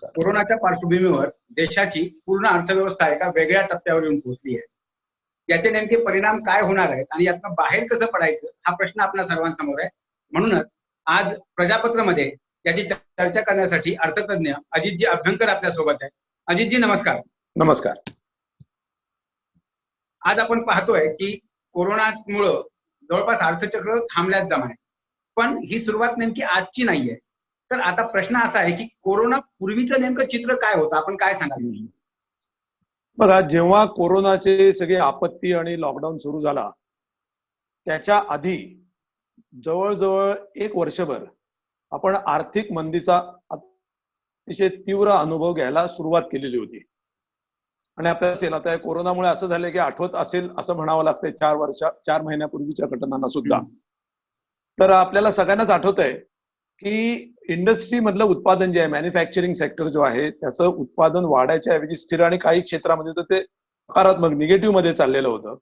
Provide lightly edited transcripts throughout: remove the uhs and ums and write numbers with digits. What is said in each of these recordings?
नमस्कार. कोरोनाच्या पार्श्वभूमीवर देशाची पूर्ण अर्थव्यवस्था एका वेगळ्या टप्प्यावर येऊन पोहोचली आहे. याचे नेमके परिणाम काय होणार आहेत आणि यातनं बाहेर कसं पडायचं हा प्रश्न आपल्या सर्वांसमोर आहे. म्हणूनच आज प्रजापत्रमध्ये याची चर्चा करण्यासाठी अर्थतज्ञ अजितजी अभ्यंकर आपल्या सोबत आहे. अजितजी नमस्कार. नमस्कार. आज आपण पाहतोय की कोरोनामुळं जवळपास अर्थचक्र थांबल्यात जमाय, पण ही सुरुवात नेमकी आजची नाहीये. तर आता प्रश्न असा आहे की कोरोना पूर्वीचं नेमकं चित्र काय होतं, आपण काय सांगाल? बघा, जेव्हा कोरोनाचे सगळे आपत्ती आणि लॉकडाऊन सुरू झाला त्याच्या आधी जवळजवळ एक वर्षभर आपण आर्थिक मंदीचा अतिशय तीव्र अनुभव घ्यायला सुरुवात केलेली होती. आणि आपल्याला असेल आता कोरोनामुळे असं झालं की आठवत असेल असं म्हणावं लागतंय 4 महिन्यापूर्वीच्या घटनांना सुद्धा. तर आपल्याला सगळ्यांनाच आठवत आहे की इंडस्ट्री मधलं उत्पादन जे आहे, मॅन्युफॅक्चरिंग सेक्टर जो आहे, त्याचं उत्पादन वाढायच्या ऐवजी स्थिर आणि काही क्षेत्रामध्ये तर ते नकारात्मक निगेटिव्ह मध्ये चाललेलं होतं.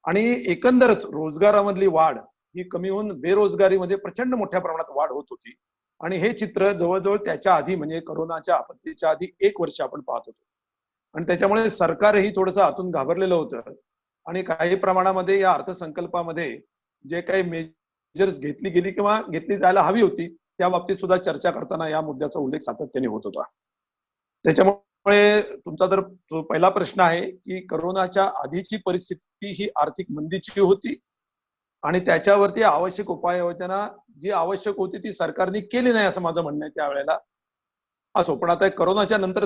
आणि एकंदरच रोजगारामधली वाढ ही कमी होऊन बेरोजगारीमध्ये प्रचंड मोठ्या प्रमाणात वाढ होत होती. आणि हे चित्र जवळजवळ त्याच्या आधी म्हणजे कोरोनाच्या आपत्तीच्या आधी एक वर्ष आपण पाहत होतो. आणि त्याच्यामुळे सरकारही थोडंसं आतून घाबरलेलं होतं. आणि काही प्रमाणामध्ये या अर्थसंकल्पामध्ये जे काही मेजर्स घेतली गेली किंवा घेतली जायला हवी होती त्या बाबतीत सुद्धा चर्चा करताना या मुद्द्याचा उल्लेख सातत्याने होत होता. त्याच्यामुळे तुमचा जर जो पहिला प्रश्न आहे की कोरोनाच्या आधीची परिस्थिती ही आर्थिक मंदीची होती आणि त्याच्यावरती आवश्यक उपाययोजना जी आवश्यक होती ती सरकारने केली नाही असं माझं म्हणणं आहे त्यावेळेला. असो, पण आता कोरोनाच्या नंतर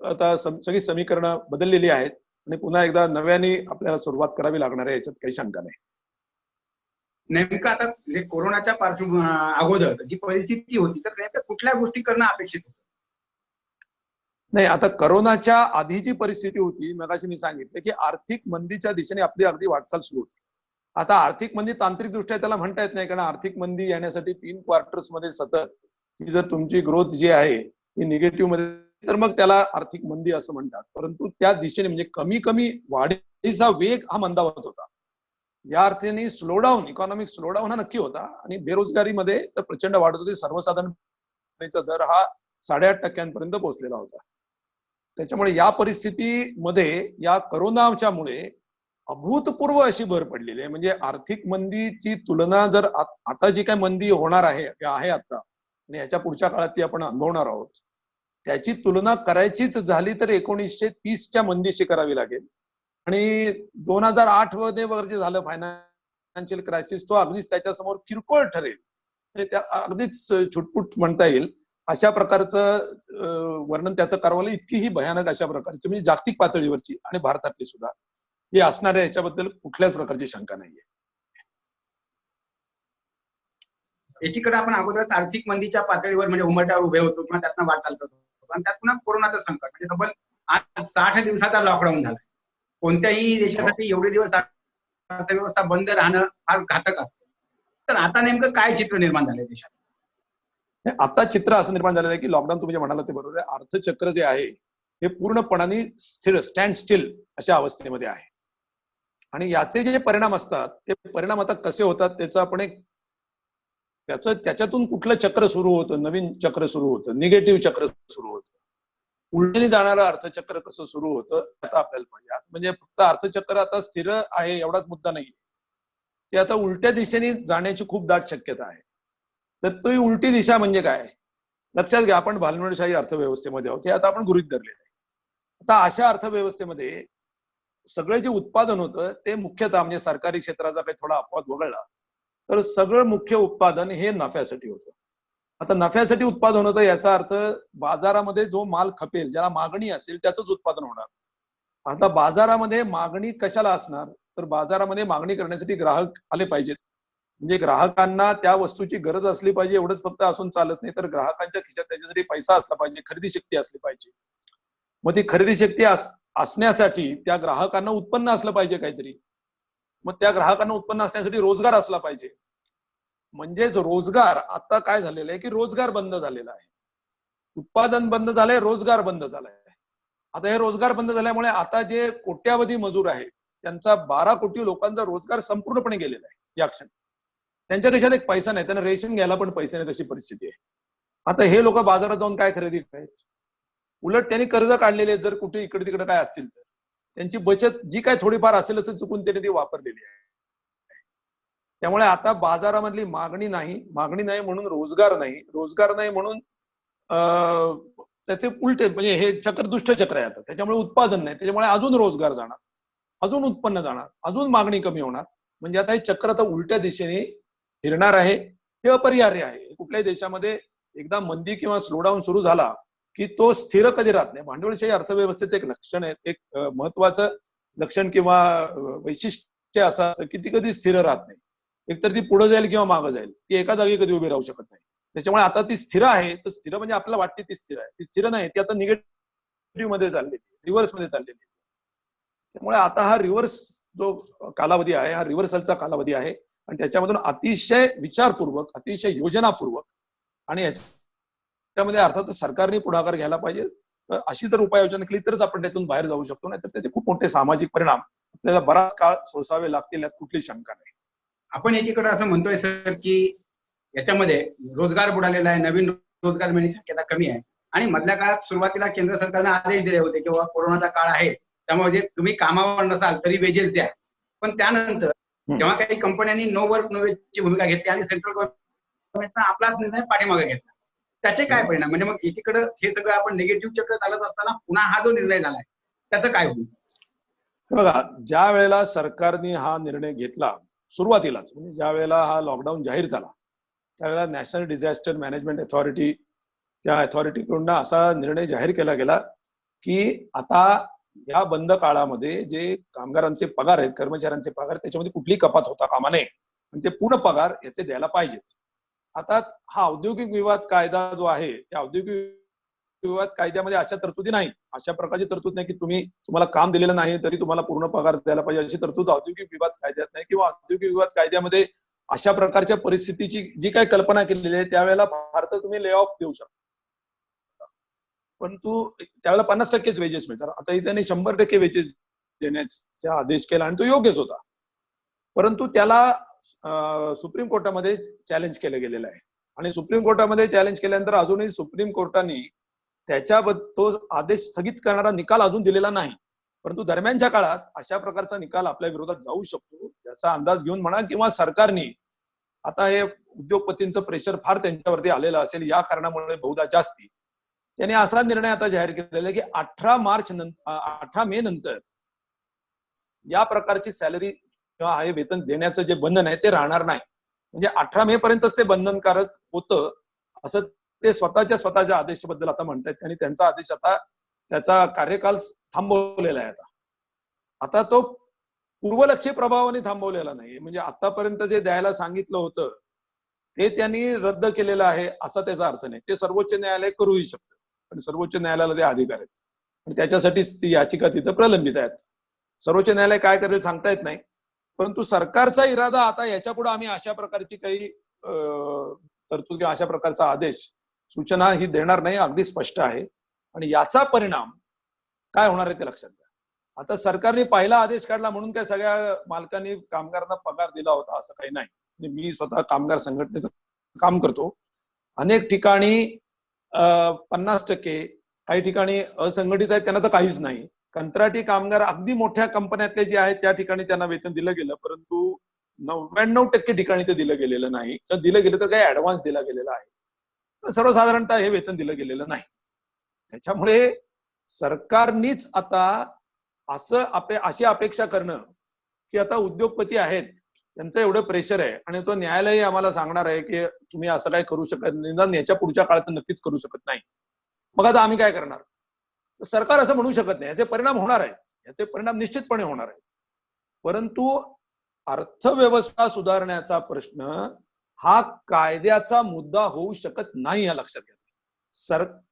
आता सगळी समीकरणं बदललेली आहेत आणि पुन्हा एकदा नव्याने आपल्याला सुरुवात करावी लागणार आहे, याच्यात काही शंका नाही. नेमकं आता कोरोनाच्या अगोदर जी परिस्थिती होती तर नेमकं कुठल्या गोष्टी करणं अपेक्षित होतं? नाही, आता कोरोनाच्या आधीची परिस्थिती होती, मगाशी मी सांगितलं की आर्थिक मंदीच्या दिशेने आपली अगदी वाटचाल सुरू होती. आता आर्थिक मंदी तांत्रिकदृष्ट्या त्याला म्हणता येत नाही, कारण आर्थिक मंदी येण्यासाठी 3 क्वार्टर्स मध्ये सतत ही जर तुमची ग्रोथ जी आहे ती निगेटिव्ह मध्ये तर मग त्याला आर्थिक मंदी असं म्हणतात. परंतु त्या दिशेने म्हणजे कमी कमी वाढीचा वेग हा मंदावत होता. या अर्थाने स्लोडाऊन, इकॉनॉमिक स्लोडाऊन हा नक्की होता. आणि बेरोजगारीमध्ये तर प्रचंड वाढत होती. सर्वसाधारण दर हा 8.5% पोहोचलेला होता. त्याच्यामुळे या परिस्थितीमध्ये या कोरोनाच्यामुळे अभूतपूर्व अशी भर पडलेली आहे. म्हणजे आर्थिक मंदीची तुलना जर आता जी काय मंदी होणार आहे आता आणि याच्या पुढच्या काळात ती आपण अनुभवणार आहोत, त्याची तुलना करायचीच झाली तर 1930च्या मंदीशी करावी लागेल. आणि 2008 मध्ये वगैरे जे झालं फायनान्शियल क्रायसिस, तो अगदीच त्याच्यासमोर किरकोळ ठरेल. त्या अगदीच छुटपुट म्हणता येईल अशा प्रकारचं वर्णन त्याचं करावं. इतकीही भयानक अशा प्रकारची म्हणजे जागतिक पातळीवरची आणि भारतातली सुद्धा ही असणार आहे, याच्याबद्दल कुठल्याच प्रकारची शंका नाहीये. एकीकडे आपण अगोदरच आर्थिक मंदीच्या पातळीवर म्हणजे उंबरठ्यावर उभे होतो किंवा त्यातनं वाटचाल करत होतो आणि त्यात पुन्हा कोरोनाचं संकट म्हणजे तब्बल आज 60 दिवसाचा लॉकडाऊन झाला. कोणत्याही देशासाठी एवढे दिवस अर्थव्यवस्था बंद राहणं फार घातक असतं. तर आता नेमकं काय चित्र निर्माण झालंय देशात? आता चित्र असं निर्माण झालेलं आहे की लॉकडाऊन तुम्ही जे म्हणाला ते बरोबर आहे. अर्थचक्र जे आहे हे पूर्णपणाने स्टँड स्टील अशा अवस्थेमध्ये आहे. आणि याचे जे परिणाम असतात ते परिणाम आता कसे होतात त्याचं आपण एक त्याच्यातून कुठलं चक्र सुरू होतं, नवीन चक्र सुरू होतं, निगेटिव्ह चक्र सुरू होतं, उलटून जाणारं अर्थचक्र कसं सुरू होतं आता आपल्याला पाहिजे. म्हणजे फक्त अर्थचक्र आता स्थिर आहे एवढाच मुद्दा नाही, ते आता उलट्या दिशेने जाण्याची खूप दाट शक्यता आहे. तर ती उलटी दिशा म्हणजे काय लक्षात घ्या. आपण भांडवलशाही अर्थव्यवस्थेमध्ये आहोत हे आता आपण गृहीत धरलेलं आहे. आता अशा अर्थव्यवस्थेमध्ये सगळं जे उत्पादन होतं ते मुख्यतः म्हणजे सरकारी क्षेत्राचा काही थोडा अपवाद वगळला तर सगळं मुख्य उत्पादन हे नफ्यासाठी होतं. आता नफ्यासाठी उत्पादन होतं याचा अर्थ बाजारामध्ये जो माल खपेल, ज्याला मागणी असेल त्याचंच उत्पादन होणार. आता बाजारामध्ये मागणी कशाला असणार तर बाजारामध्ये मागणी करण्यासाठी ग्राहक आले पाहिजेत. म्हणजे ग्राहकांना त्या वस्तूची गरज असली पाहिजे एवढंच फक्त असून चालत नाही, तर ग्राहकांच्या खिशात त्याच्यासाठी पैसा असला पाहिजे, खरेदी शक्ती असली पाहिजे. मग ती खरेदी शक्ती असण्यासाठी त्या ग्राहकांना उत्पन्न असलं पाहिजे काहीतरी. मग त्या ग्राहकांना उत्पन्न असण्यासाठी रोजगार असला पाहिजे. म्हणजेच रोजगार आता काय झालेलं आहे की रोजगार बंद झालेला आहे, उत्पादन बंद झालंय, रोजगार बंद झालाय. आता हे रोजगार बंद झाल्यामुळे आता जे कोट्यावधी मजूर आहेत त्यांचा 12 कोटी लोकांचा रोजगार संपूर्णपणे गेलेला आहे या क्षणी. त्यांच्या देशात एक पैसा नाही, त्यांना रेशन घ्यायला पण पैसे नाही, तशी परिस्थिती आहे. आता हे लोक बाजारात जाऊन काय खरेदी करायचं? उलट त्यांनी कर्ज काढलेले जर कुठे इकडे तिकडे काय असतील तर त्यांची बचत जी काय थोडीफार असेल असं चुकून त्यांनी ती वापरलेली आहे. त्यामुळे आता बाजारामधली मागणी नाही म्हणून रोजगार नाही म्हणून त्याचे उलटे म्हणजे हे चक्र दुष्ट चक्र आहे. आता त्याच्यामुळे उत्पादन नाही, त्याच्यामुळे अजून रोजगार जाणार, अजून उत्पन्न जाणार, अजून मागणी कमी होणार. म्हणजे आता हे चक्र आता उलट्या दिशेने फिरणार आहे. हे अपरिहार्य आहे. कुठल्याही देशामध्ये एकदा मंदी किंवा स्लोडाऊन सुरू झाला की तो स्थिर कधी राहत नाही. भांडवलशाही अर्थव्यवस्थेचं एक लक्षण आहे, एक महत्वाचं लक्षण किंवा वैशिष्ट्य असं की ती कधी स्थिर राहत नाही. एकतर ती पुढे जाईल किंवा मागे जाईल, ती एका जागी कधी उभी राहू शकत नाही. त्याच्यामुळे आता ती स्थिर आहे, तर स्थिर म्हणजे आपल्याला वाटते ती स्थिर आहे, ती स्थिर नाही, ती आता निगेटिव्ह मध्ये चाललेली, रिव्हर्स मध्ये चाललेली. त्यामुळे आता हा रिव्हर्स जो कालावधी आहे हा रिव्हर्सलचा कालावधी आहे आणि त्याच्यामधून अतिशय विचारपूर्वक, अतिशय योजनापूर्वक आणि त्यामध्ये अर्थातच सरकारने पुढाकार घ्यायला पाहिजे. तर अशी जर उपाययोजना केली तरच आपण त्यातून बाहेर जाऊ शकतो, नाही तर त्याचे खूप मोठे सामाजिक परिणाम आपल्याला बराच काळ सोसावे लागतील, यात कुठली शंका नाही. आपण एकीकडे असं म्हणतोय सर की याच्यामध्ये रोजगार बुडालेला आहे, नवीन रोजगार मिळण्याची शक्यता कमी आहे आणि मधल्या काळात सुरुवातीला केंद्र सरकारने आदेश दिले होते की कोरोनाचा काळ आहे त्यामुळे तुम्ही कामावर नसाल तरी वेजेस द्या. पण त्यानंतर जेव्हा काही कंपन्यांनी नो वर्क नो वेजची भूमिका घेतली आणि सेंट्रल गव्हर्नमेंटनं आपलाच निर्णय पाठीमागे घेतला, त्याचे काय परिणाम? म्हणजे मग एकीकडे हे सगळं आपण निगेटिव्ह चक्र चालत असताना पुन्हा हा जो निर्णय झालाय त्याचं काय होईल? बघा, ज्या वेळेला सरकारने हा निर्णय घेतला सुरुवातीलाच, म्हणजे ज्या वेळेला हा लॉकडाऊन जाहीर झाला त्यावेळेला नॅशनल डिझास्टर मॅनेजमेंट अथॉरिटी, त्या अथॉरिटीकडून असा निर्णय जाहीर केला गेला की आता या बंद काळामध्ये जे कामगारांचे पगार आहेत, कर्मचाऱ्यांचे पगार, त्याच्यामध्ये कुठली कपात होता कामा नये आणि ते पूर्ण पगार याचे द्यायला पाहिजेत. आता हा औद्योगिक विवाद कायदा जो आहे त्या औद्योगिक विवाद कायद्यामध्ये अशा तरतुदी नाही, अशा प्रकारची तरतूद नाही की तुम्हाला काम दिलेलं नाही तरी तुम्हाला पूर्ण पगार द्यायला पाहिजे, अशी तरतूद औद्योगिक विवाद कायद्यात नाही. किंवा औद्योगिक विवाद कायद्यामध्ये अशा प्रकारच्या परिस्थितीची जी काही कल्पना केलेली आहे त्यावेळेला भारतात तुम्ही ले ऑफ देऊ शकता, परंतु त्यावेळेला 50% वेजेस मिळतात. आता त्यांनी 100% वेजेस देण्याचा आदेश केला आणि तो योग्यच होता, परंतु त्याला सुप्रीम कोर्टामध्ये चॅलेंज केलं गेलेलं आहे आणि सुप्रीम कोर्टामध्ये चॅलेंज केल्यानंतर अजूनही सुप्रीम कोर्टाने त्याच्याबद्दल तो आदेश स्थगित करणारा निकाल अजून दिलेला नाही. परंतु दरम्यानच्या काळात अशा प्रकारचा निकाल आपल्या विरोधात जाऊ शकतो याचा अंदाज घेऊन म्हणा किंवा सरकारने आता हे उद्योगपतींचं प्रेशर फार त्यांच्यावरती आलेलं असेल या कारणामुळे बहुधा जास्ती त्याने असा निर्णय आता जाहीर केलेला आहे की 18 मे नंतर या प्रकारची सॅलरी किंवा हे वेतन देण्याचं जे बंधन आहे ते राहणार नाही. म्हणजे 18 मे पर्यंतच ते बंधनकारक होतं असं ते स्वतःच्या आदेशाबद्दल आता म्हणतात आणि त्यांचा आदेश आता त्याचा कार्यकाल थांबवलेला आहे. आता तो पूर्वलक्षी प्रभावाने थांबवलेला नाही, म्हणजे आतापर्यंत जे द्यायला सांगितलं होतं ते त्यांनी रद्द केलेलं आहे असा त्याचा अर्थ नाही. ते सर्वोच्च न्यायालय करूही शकतं पण सर्वोच्च न्यायालयाला ते अधिकार आहेत आणि त्याच्यासाठीच ती याचिका तिथं प्रलंबित आहेत. सर्वोच्च न्यायालय काय करेल सांगता येत नाही, परंतु सरकारचा इरादा आता याच्या पुढे आम्ही अशा प्रकारची काही तरतूद किंवा अशा प्रकारचा आदेश सूचना ही देणार नाही, अगदी स्पष्ट आहे. आणि याचा परिणाम काय होणार आहे ते लक्षात घ्या. आता सरकारने पहिला आदेश काढला म्हणून काय सगळ्या मालकांनी कामगारांना पगार दिला होता असं काही नाही. मी स्वतः कामगार संघटनेचं काम करतो. अनेक ठिकाणी 50%, काही ठिकाणी असंघटित आहेत त्यांना तर काहीच नाही. कंत्राटी कामगार अगदी मोठ्या कंपन्यातले जे आहेत त्या ठिकाणी त्यांना वेतन दिलं गेलं, परंतु 99% ठिकाणी ते दिलं गेलेलं नाही. तर दिलं गेलं तर काही ऍडव्हान्स दिला गेलेला आहे, सर्वसाधारणतः हे वेतन दिलं गेलेलं नाही. त्याच्यामुळे सरकारनीच आता अशी अपेक्षा करणं की आता उद्योगपती आहेत त्यांचं एवढं प्रेशर आहे आणि तो न्यायालय आम्हाला सांगणार आहे की तुम्ही असं काय करू शकत, निदान याच्या पुढच्या काळात नक्कीच करू शकत नाही, मग आता आम्ही काय करणार? सरकार असं म्हणू शकत नाही. याचे परिणाम होणार आहेत, याचे परिणाम निश्चितपणे होणार आहेत, परंतु अर्थव्यवस्था सुधारण्याचा प्रश्न हा कायद्याचा मुद्दा होऊ शकत नाही, या लक्षात घ्या.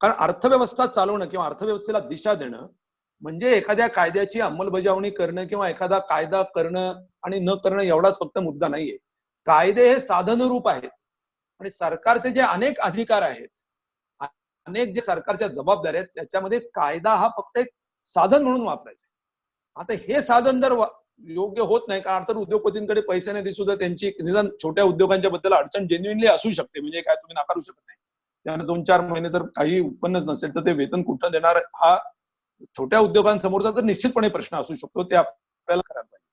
कारण अर्थव्यवस्था चालवणं किंवा अर्थव्यवस्थेला दिशा देणं म्हणजे एखाद्या कायद्याची अंमलबजावणी करणं किंवा एखादा कायदा करणं आणि न करणं एवढाच फक्त मुद्दा नाहीये. कायदे हे साधनरूप आहेत आणि सरकारचे जे अनेक अधिकार आहेत, अनेक जे सरकारच्या जबाबदाऱ्या आहेत, त्याच्यामध्ये कायदा हा फक्त एक साधन म्हणून वापरायचा. आता हे साधन जर योग्य होत नाही, कारण तर उद्योगपतींकडे पैसे नाही, सुद्धा त्यांची निदान छोट्या उद्योगांच्या बद्दल अडचण जेन्युइनली असू शकते, म्हणजे काय तुम्ही नाकारू शकत नाही. त्यांना 2-4 महिने जर काही उत्पन्नच नसेल तर ते वेतन कुठं देणार, हा छोट्या उद्योगांसमोरचा तर निश्चितपणे प्रश्न असू शकतो. ते आपल्याला करायला पाहिजे.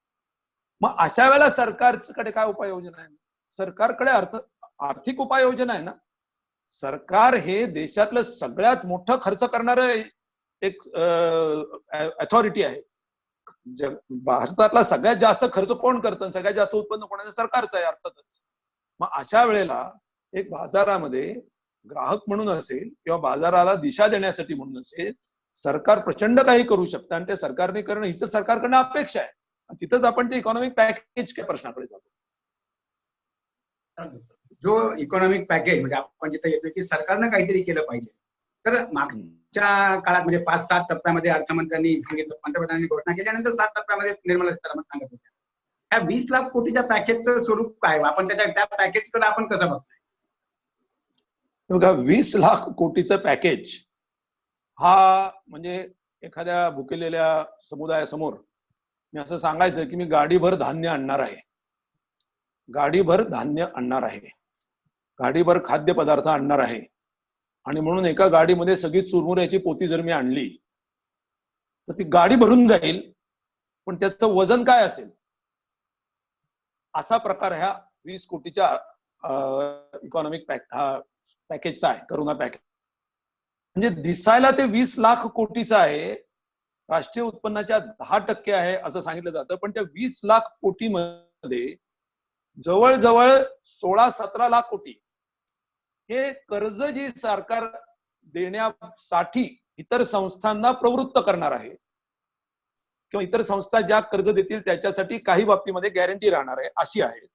मग अशा वेळेला सरकारकडे काय उपाययोजना आहे? सरकारकडे आर्थिक उपाययोजना आहे ना. सरकार हे देशातलं सगळ्यात मोठं खर्च करणारं एक अथॉरिटी आहे. भारतातला सगळ्यात जास्त खर्च कोण करतं, सगळ्यात जास्त उत्पन्न कोणाचं? सरकारचं आहे अर्थातच. मग अशा वेळेला एक बाजारामध्ये ग्राहक म्हणून असेल किंवा बाजाराला दिशा देण्यासाठी म्हणून असेल, सरकार प्रचंड काही करू शकतं आणि ते सरकारने करणं हीच सरकारकडनं अपेक्षा आहे. तिथंच आपण ते इकॉनॉमिक पॅकेज प्रश्नाकडे जातो. जो इकॉनॉमिक पॅकेज म्हणजे आपण जिथे येतो की सरकारनं काहीतरी केलं पाहिजे. तर मागच्या काळात म्हणजे 5-7 टप्प्यामध्ये अर्थमंत्र्यांनी सांगितलं, पंतप्रधानांनी घोषणा केल्यानंतर 7 टप्प्यामध्ये निर्मला सीतारामन सांगत होत्या. ह्या 20 लाख कोटीच्या पॅकेजचं स्वरूप काय? आपण त्या पॅकेजकडे आपण कसं बघताय? बघा, 20 लाख कोटीचं पॅकेज हा म्हणजे एखाद्या भुकेलेल्या समुदायासमोर मी असं सांगायचं की मी गाडीभर धान्य आणणार आहे, गाडीभर धान्य आणणार आहे, गाडीभर खाद्यपदार्थ आणणार आहे, आणि म्हणून एका गाडीमध्ये सगळी चुरमुऱ्याची पोती जर मी आणली तर ती गाडी भरून जाईल, पण त्याचं वजन काय असेल? असा प्रकार ह्या 20 कोटीच्या इकॉनॉमिक पॅकेजचा आहे, करोना पॅकेज. म्हणजे दिसायला ते 20 लाख कोटीचं आहे, राष्ट्रीय उत्पन्नाच्या 10% आहे असं सांगितलं जातं, पण त्या 20 लाख कोटीमध्ये जवळजवळ 16-17 लाख कोटी हे कर्ज जी सरकार देण्यासाठी इतर संस्थांना प्रवृत्त करणार आहे किंवा इतर संस्था ज्या कर्ज देतील त्याच्यासाठी काही बाबतीमध्ये गॅरंटी राहणार आहे अशी आहेत,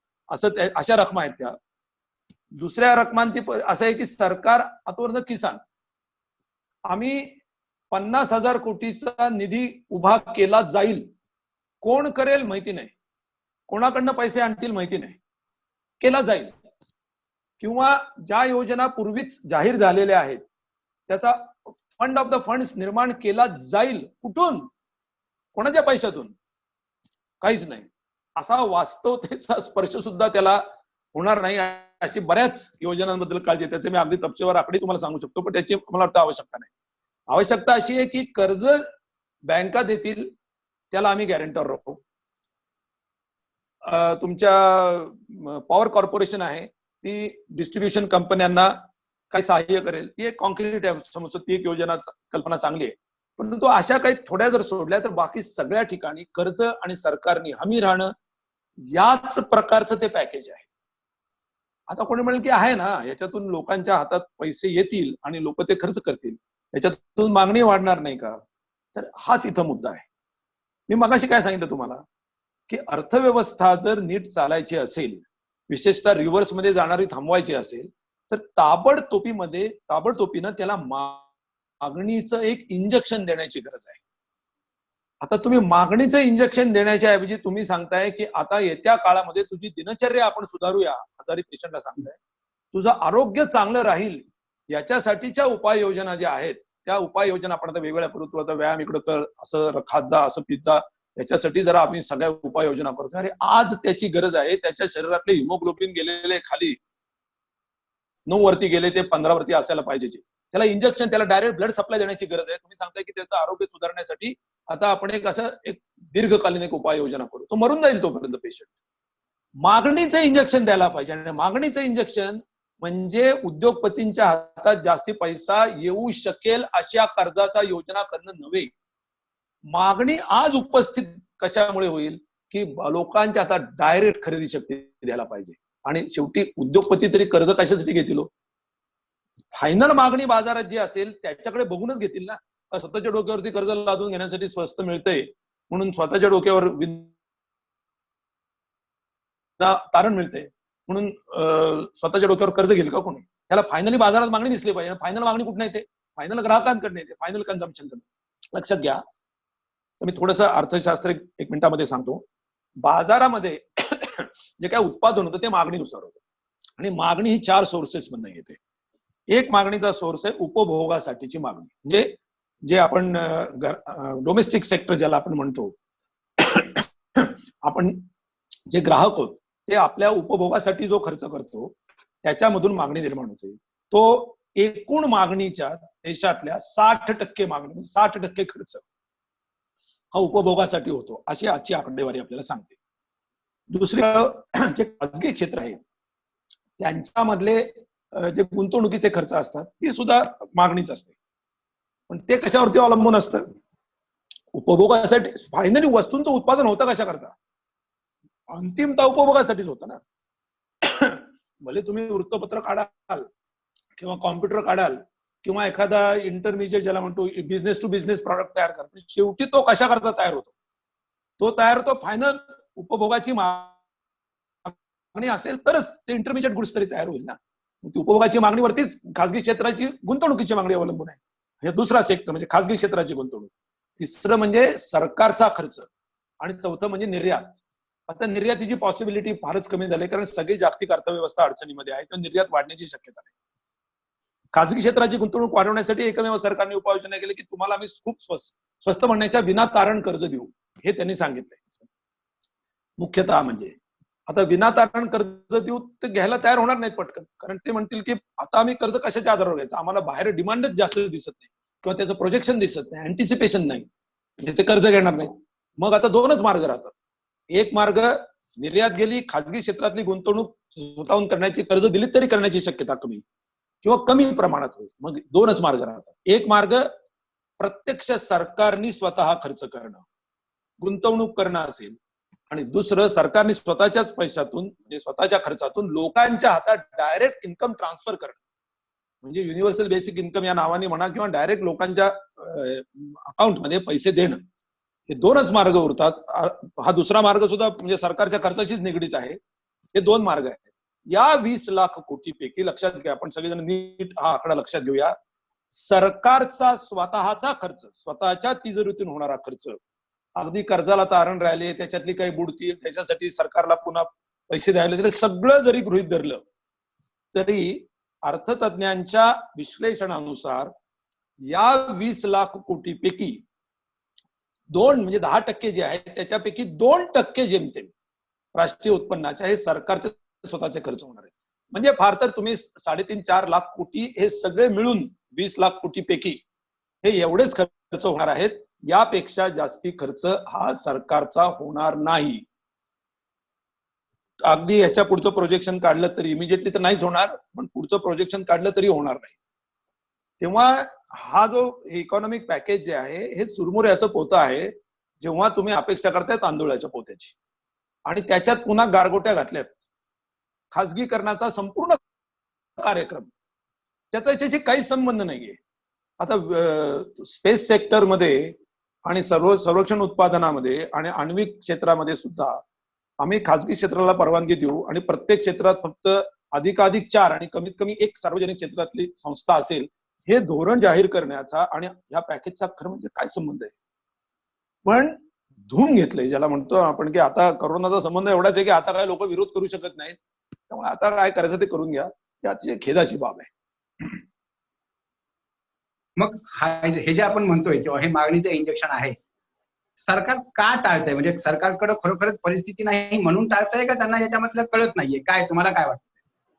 अशा रकमा आहेत त्या. दुसऱ्या रकमांची असं आहे की सरकार आतापर्यंत किसान आम्ही 50,000 कोटीचा निधी उभा केला जाईल, कोण करेल माहिती नाही, कोणाकडनं पैसे आणतील माहिती नाही, केला जाईल. किंवा ज्या योजना पूर्वीच जाहीर झालेल्या आहेत त्याचा फंड ऑफ द फंड्स निर्माण केला जाईल. कुठून? कोणाच्या पैशातून? काहीच नाही. असा वास्तवतेचा स्पर्श सुद्धा त्याला होणार नाही अशी बऱ्याच योजनांबद्दल काळजी आहे. त्याचे मी अगदी तपशीलवार आकडे तुम्हाला सांगू शकतो, पण त्याची मला वाटतं आवश्यकता नाही. आवश्यकता अशी आहे की कर्ज बँका देतील त्याला आम्ही गॅरंटर राहू. तुमच्या पॉवर कॉर्पोरेशन आहे ती डिस्ट्रीब्युशन कंपन्यांना काही सहाय्य करेल, ती एक कॉन्क्रीट समजतो, ती एक योजना कल्पना चांगली आहे. परंतु अशा काही थोड्या जर सोडल्या तर बाकी सगळ्या ठिकाणी कर्ज आणि सरकारने हमी राहणं याच प्रकारचं ते पॅकेज आहे. आता कोणी म्हणेल की आहे ना, याच्यातून लोकांच्या हातात पैसे येतील आणि लोक ते खर्च करतील, याच्यातून मागणी वाढणार नाही का? तर हाच इथं मुद्दा आहे. मी मगाशी काय सांगितलं तुम्हाला की अर्थव्यवस्था जर नीट चालायची असेल, विशेषतः रिव्हर्स मध्ये जाणारी थांबवायची असेल, तर ताबडतोबीनं त्याला मागणीचं एक इंजेक्शन देण्याची गरज आहे. आता तुम्ही मागणीचं इंजेक्शन देण्याच्या ऐवजी तुम्ही सांगताय की आता येत्या काळामध्ये तुझी दिनचर्या आपण सुधारूया, आजारी पेशंटला सांगताय, तुझं आरोग्य चांगलं राहील याच्यासाठीच्या उपाययोजना ज्या आहेत त्या उपाययोजना आपण आता वेगवेगळ्या करू. तू आता व्यायाम इकडं तर असं खात जा, असं पित जा, त्याच्यासाठी जरा आम्ही सगळ्या उपाययोजना करतो. अरे आज त्याची गरज आहे. त्याच्या शरीरातले हिमोग्लोबिन गेलेले खाली 9 वरती गेले ते 15 वरती असायला पाहिजे. त्याला इंजेक्शन, त्याला डायरेक्ट ब्लड सप्लाय देण्याची गरज आहे. तुम्ही सांगताय की त्याचं आरोग्य सुधारण्यासाठी आता आपण एक दीर्घकालीन एक उपाययोजना करू. तो मरून जाईल तोपर्यंत पेशंट. मागणीचं इंजेक्शन द्यायला पाहिजे. आणि मागणीचं इंजेक्शन म्हणजे उद्योगपतींच्या हातात जास्ती पैसा येऊ शकेल अशा कर्जाचा योजना करणं नव्हे. मागणी आज उपस्थित कशामुळे होईल की लोकांच्या हातात डायरेक्ट खरेदी शक्ती द्यायला पाहिजे. आणि शेवटी उद्योगपती तरी कर्ज कशासाठी घेतील? फायनल मागणी बाजारात जी असेल त्याच्याकडे बघूनच घेतील ना. स्वतःच्या डोक्यावरती कर्ज लादून घेण्यासाठी स्वस्त मिळतंय म्हणून, स्वतःच्या डोक्यावर तारण मिळते म्हणून स्वतःच्या डोक्यावर कर्ज घेईल का कोणी? त्याला फायनली बाजारात मागणी दिसली पाहिजे. फायनल मागणी कुठून येते? फायनल ग्राहकांकडून येते, फायनल कन्झम्पशन कडून. लक्षात घ्या. तर मी थोडंसं अर्थशास्त्र 1 मिनिटामध्ये सांगतो. बाजारामध्ये जे काय उत्पादन होतं ते मागणीनुसार होतं आणि मागणी ही 4 सोर्सेस मधून येते. एक मागणीचा सोर्स आहे उपभोगासाठीची मागणी, म्हणजे जे आपण डोमेस्टिक सेक्टर ज्याला आपण म्हणतो, आपण जे ग्राहक होत ते आपल्या उपभोगासाठी जो खर्च करतो त्याच्यामधून मागणी निर्माण होते. तो एकूण मागणीच्या देशातल्या 60% मागणी, 60% खर्च हा उपभोगासाठी होतो, अशी आजची आकडेवारी आपल्याला सांगते. दुसरे जे खाजगी क्षेत्र आहे त्यांच्यामधले जे गुंतवणुकीचे खर्च असतात ती सुद्धा मागणीच असते, पण ते कशावरती अवलंबून असतं? उपभोगासाठी. फायनली वस्तूंचं उत्पादन होतं कशा करता? अंतिमतः उपभोगासाठीच होतं ना. भले तुम्ही वृत्तपत्र काढाल किंवा कॉम्प्युटर काढाल किंवा एखादा इंटरमिजिएट ज्याला म्हणतो बिझनेस टू बिझनेस प्रॉडक्ट तयार करतो, शेवटी तो कशा करता तयार होतो? तो तयार होतो फायनल उपभोगाची मागणी असेल तरच ते इंटरमिजिएट गुड्स तरी तयार होईल ना. ती उपभोगाची मागणीवरतीच खासगी क्षेत्राची गुंतवणुकीची मागणी अवलंबून आहे. हे दुसरा सेक्टर म्हणजे खासगी क्षेत्राची गुंतवणूक. तिसरं म्हणजे सरकारचा खर्च आणि चौथं म्हणजे निर्यात. आता निर्यातीची पॉसिबिलिटी फारच कमी झाली कारण सगळी जागतिक अर्थव्यवस्था अडचणीमध्ये आहे, तर निर्यात वाढण्याची शक्यता नाही. खासगी क्षेत्राची गुंतवणूक वाढवण्यासाठी एकमेव सरकारने उपाययोजना केली की तुम्हाला आम्ही खूप स्वस्त म्हणण्याच्या विनातारण कर्ज देऊ, हे त्यांनी सांगितलंय. मुख्यतः म्हणजे आता विनातारण कर्ज देऊ तर घ्यायला तयार होणार नाहीत पटकन, कारण ते म्हणतील की आता आम्ही कर्ज कशाच्या आधारावर घ्यायचं, आम्हाला बाहेर डिमांडच जास्त दिसत नाही किंवा त्याचं प्रोजेक्शन दिसत नाही, अँटिसिपेशन नाही, म्हणजे ते कर्ज घेणार नाही. मग आता दोनच मार्ग राहतात. एक मार्ग निर्यात गेली, खाजगी क्षेत्रातली गुंतवणूक स्वतःहून करण्याची, कर्ज दिली तरी करण्याची शक्यता कमी किंवा कमी प्रमाणात होईल. मग दोनच मार्ग राहतात. एक मार्ग प्रत्यक्ष सरकारने स्वतः खर्च करणं, गुंतवणूक करणं असेल, आणि दुसरं सरकारने स्वतःच्याच पैशातून म्हणजे स्वतःच्या खर्चातून लोकांच्या हातात डायरेक्ट इन्कम ट्रान्सफर करणं, म्हणजे युनिव्हर्सल बेसिक इन्कम या नावाने म्हणा किंवा डायरेक्ट लोकांच्या अकाउंटमध्ये पैसे देणं. हे दोनच मार्ग उरतात. हा दुसरा मार्ग सुद्धा म्हणजे सरकारच्या खर्चाशीच निगडीत आहे. हे दोन मार्ग आहेत. या 20 लाख कोटी पैकी लक्षात घ्या, आपण सगळेजण नीट हा आकडा लक्षात घेऊया. सरकारचा स्वतःचा खर्च, स्वतःच्या तिजोरीतून होणारा खर्च, अगदी कर्जाला तारण राहिले, त्याच्यातली काही बुडतील, त्याच्यासाठी सरकारला पुन्हा पैसे द्यायला दिले, सगळं जरी गृहीत धरलं तरी अर्थतज्ञांच्या विश्लेषणानुसार या 20 लाख कोटी पैकी 2 म्हणजे 10% जे आहे त्याच्यापैकी 2% जेमतेम राष्ट्रीय उत्पन्नाच्या हे सरकारचे स्वतःचे खर्च होणार आहे. म्हणजे फार तर तुम्ही 3.5-4 लाख कोटी हे सगळे मिळून 20 लाख कोटी पैकी हे एवढेच खर्च होणार आहेत. यापेक्षा जास्ती खर्च हा सरकारचा होणार नाही. अगदी याच्या पुढचं प्रोजेक्शन काढलं तरी इमिजिएटली तर नाहीच होणार, पण पुढचं प्रोजेक्शन काढलं तरी होणार नाही. तेव्हा हा जो इकॉनॉमिक पॅकेज जे आहे हे चुरमुऱ्याचं पोतं आहे, जेव्हा तुम्ही अपेक्षा करताय तांदूळाच्या पोत्याची, आणि त्याच्यात पुन्हा गारगोट्या घातल्यात खासगीकरणाचा संपूर्ण कार्यक्रम, त्याचा याच्याशी काही संबंध नाहीये. आता स्पेस सेक्टरमध्ये आणि संरक्षण उत्पादनामध्ये आणि आण्विक क्षेत्रामध्ये सुद्धा आम्ही खासगी क्षेत्राला परवानगी देऊ आणि प्रत्येक क्षेत्रात फक्त अधिकाधिक 4 आणि कमीत कमी 1 सार्वजनिक क्षेत्रातली संस्था असेल, हे धोरण जाहीर करण्याचा आणि या पॅकेजचा खरं म्हणजे काय संबंध आहे? पण धूम घेतलंय, ज्याला म्हणतो आपण की आता कोरोनाचा संबंध एवढाच आहे की आता काय लोक विरोध करू शकत नाहीत, त्यामुळे आता काय करायचं ते करून घ्या. ही अतिशय खेदाची बाब आहे. मग हे जे आपण म्हणतोय किंवा हे मागणीचं इंजेक्शन आहे, सरकार का टाळतंय? म्हणजे सरकारकडे खरोखरच परिस्थिती नाही म्हणून टाळतंय का त्यांना याच्यामधलं कळत नाहीये? काय तुम्हाला काय वाटतं?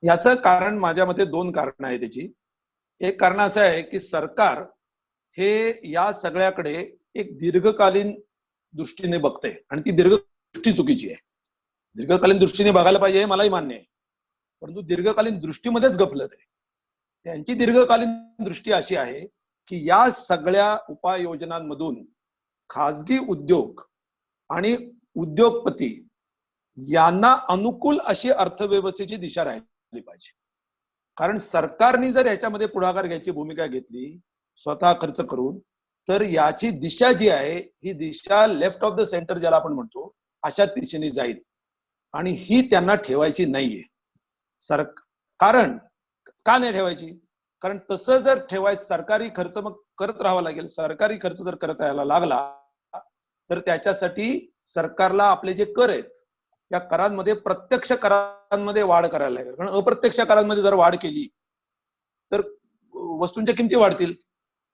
याचं कारण माझ्या मते 2 कारण आहे त्याची. एक कारण असं आहे की सरकार हे या सगळ्याकडे एक दीर्घकालीन दृष्टीने बघते आणि ती दीर्घदृष्टी चुकीची आहे. दीर्घकालीन दृष्टीने बघायला पाहिजे हे मलाही मान्य आहे, परंतु दीर्घकालीन दृष्टीमध्येच गफलत आहे. त्यांची दीर्घकालीन दृष्टी अशी आहे की या सगळ्या उपाययोजनांमधून खाजगी उद्योग आणि उद्योगपती यांना अनुकूल अशी अर्थव्यवस्थेची दिशा राहिली पाहिजे. कारण सरकारने जर याच्यामध्ये पुढाकार घ्यायची भूमिका घेतली स्वतः खर्च करून, तर याची दिशा जी आहे ही दिशा लेफ्ट ऑफ द सेंटर ज्याला आपण म्हणतो अशा दिशेने जाईल, आणि ही त्यांना ठेवायची नाहीये. कारण का नाही ठेवायची? कारण तसं जर ठेवायचं सरकारी खर्च मग करत राहावा लागेल. सरकारी खर्च जर करता यायला लागला तर त्याच्यासाठी सरकारला आपले जे कर आहेत त्या करांमध्ये प्रत्यक्ष करांमध्ये वाढ करायला लागेल. कारण अप्रत्यक्ष करांमध्ये जर वाढ केली तर वस्तूंच्या किमती वाढतील.